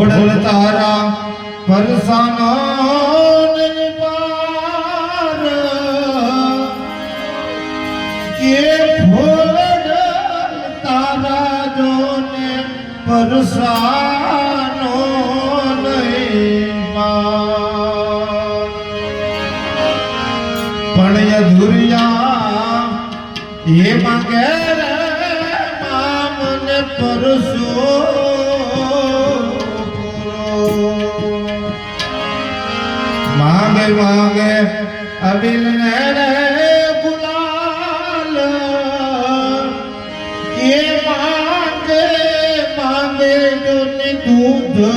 ઘોડ તારા પરસાનો કે ઘોડ તારા જોને પરસાનો પણ અધુરિયા એ માંગે મામને પરસો માંગે માંગે અબિલ રે ગુલાલ એ માંગે માંગે જોને દૂધડિયાની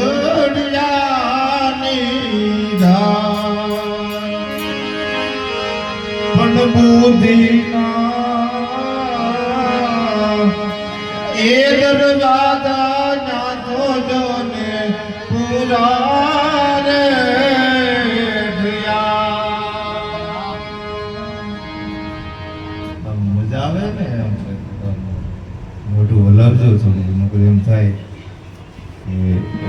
ધાર પણ બુદ્ધિના એ દરવાજા નાથો જોને પૂરા રે મજા આવે ને મોટું હલાવજો થોડું નકર એમ થાય કે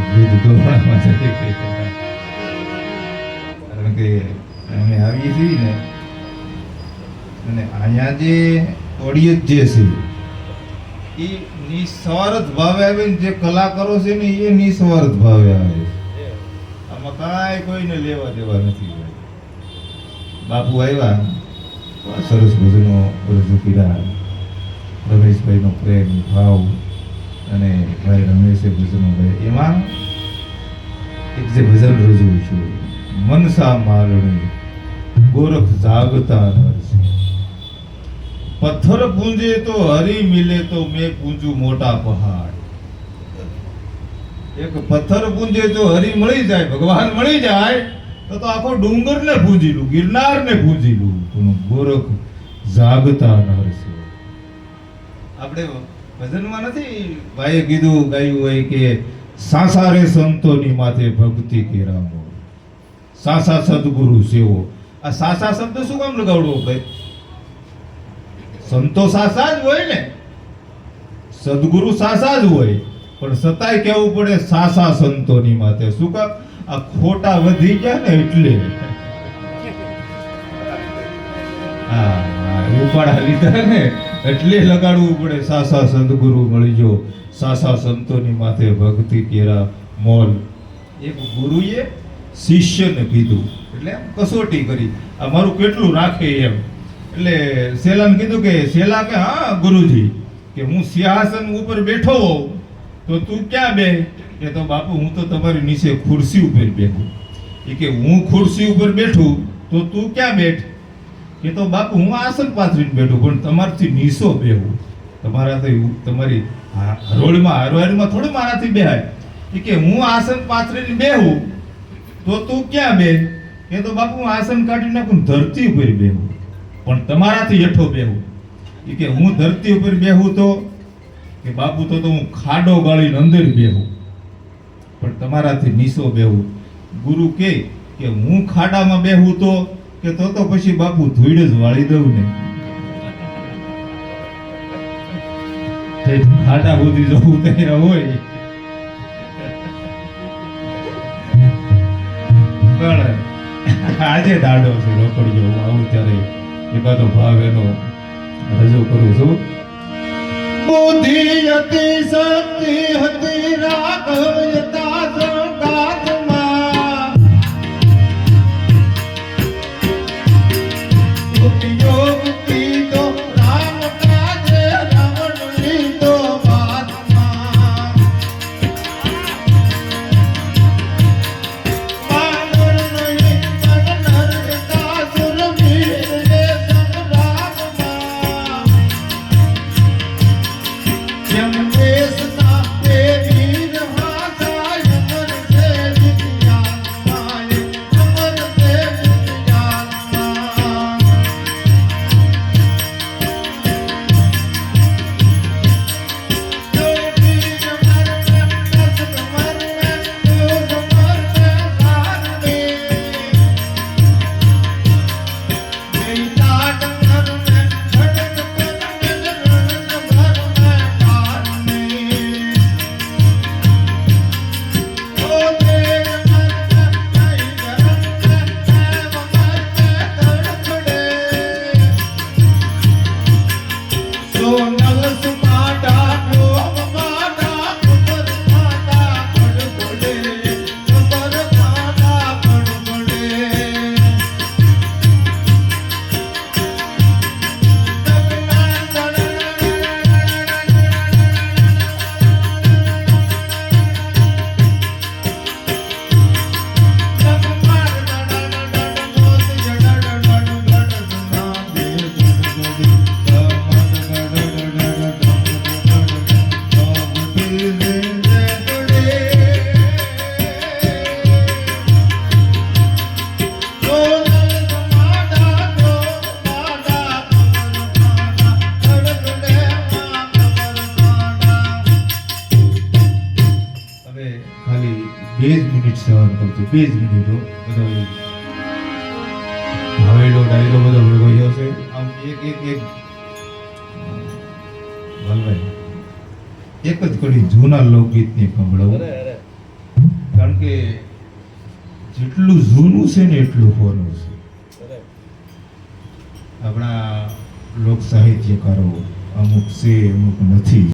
દૂધ ગોળામાં જતી કારણ કે અમે આવીએ છીએ ને અને અહીંયા જે ઓડિયન્સ જે છે એ નિસ્વાર્થ ભાવે આવે ને જે કલાકારો છે ને એ નિસ્વાર્થ ભાવે આવે છે આમાં કાંઈ કોઈને લેવા દેવા નથી બાપુ આવ્યા સરસ ભજનો રજૂ કર્યા રમેશભાઈનો પ્રેમ ભાવ અને ભાઈ રમેશે ભજનો ગાય એમાં એક જે ભજન રજૂ છે મનસા માલણી ગોરખ જાગતા નરસિંહ પથ્થર પૂંજે તો હરી મિલે તો મેં પૂંજું મોટા પહાડ એક પથ્થર પૂંજે તો હરી મળી જાય ભગવાન મળી જાય તો આખો ડુંગર ને પૂંજી લું ગિરનાર ને પૂંજી લું ગોરખ જાગતા નરસિંહ આપણે ભજનમાં નથી ભાઈએ કીધું ગાયું હોય કે સાસારે સંતોની માથે ભક્તિ કેરામો સાસા સદગુરુ સેવો આ સાસા શબ્દ શું કામ લગાવડવો ભાઈ સંતો સાસા જ હોય ને સદગુરુ સાસા જ હોય પણ સતાય કેવું પડે સાસા સંતોની માથે શું કામ આ ખોટા વધી ગયા ને એટલે હા ઉપાડા લીધા ને એટલે લગાડવું પડે સાસા સદગુરુ મળી જો સાસા સંતોની માથે ભક્તિ કેરા મોલ એક ગુરુએ શિષ્યને કીધું એટલે કસોટી કરી આ મારું કેટલું રાખે એમ એટલે સેલાને કીધું કે સેલા કે હા ગુરુજી કે હું સિંહાસન ઉપર બેઠો હોઉં તો તું ક્યાં બે કે તો બાપુ હું તો તમારી નીચે ખુરશી ઉપર બેઠું એ કે હું ખુરશી ઉપર બેઠું તો તું ક્યાં બેઠ કે તો બાપુ હું આસન પાથરીને બેઠું પણ તમારથી નીચો બેહું તમારાથી તમારી હરોળમાં હરવાડીમાં થોડું મારાથી બેહાય કે હું આસન પાથરીને બેહું તો તું ક્યાં બે કે તો બાપુ હું આસન કાઢી નાખું ધરતી ઉપર બેહું પણ તમારાથી હેઠો બેહું કે હું ધરતી ઉપર બેહું તો કે બાપુ તો હું ખાડો ગાળીને અંદર બેહું પણ તમારાથી નીચો બેહું ગુરુ કે હું ખાડામાં બેહું તો કે તો પછી બાપુ ધૂળ જ વાળી દઉં ને ખાડા સુધી જવું ત્યાં હોય પણ આજે દાડો છે રોકડીઓ હું આવું ત્યારે એકાદો ભાવ એનો રજૂ કરું છું બુદ્ધિ હતી શક્તિ હતી રાઘવતા સંગાતમાં યોગ પીતો રામ કાજે રાવણ લીધો બાદમાં પાગળ નહીં નરકતા સુરવીર રે સંગ્રામમાં જેમ દેશના તે વીર હાથા અમર છે વિદ્યામાં અમર છે વિદ્યામાં 2 જ મિનિટ સહન કરજો, 2 જ મિનિટ હો. બધો હવેલો ડાયરો બધો ભેગો થયો છે. આમ એક વલભાઈ એક જ કડી જૂના લોકગીતની સંભળાવું, કારણ કે જેટલું જૂનું છે ને એટલું હોનું છે. આપણા લોક સાહિત્યકારો અમુક છે અમુક નથી.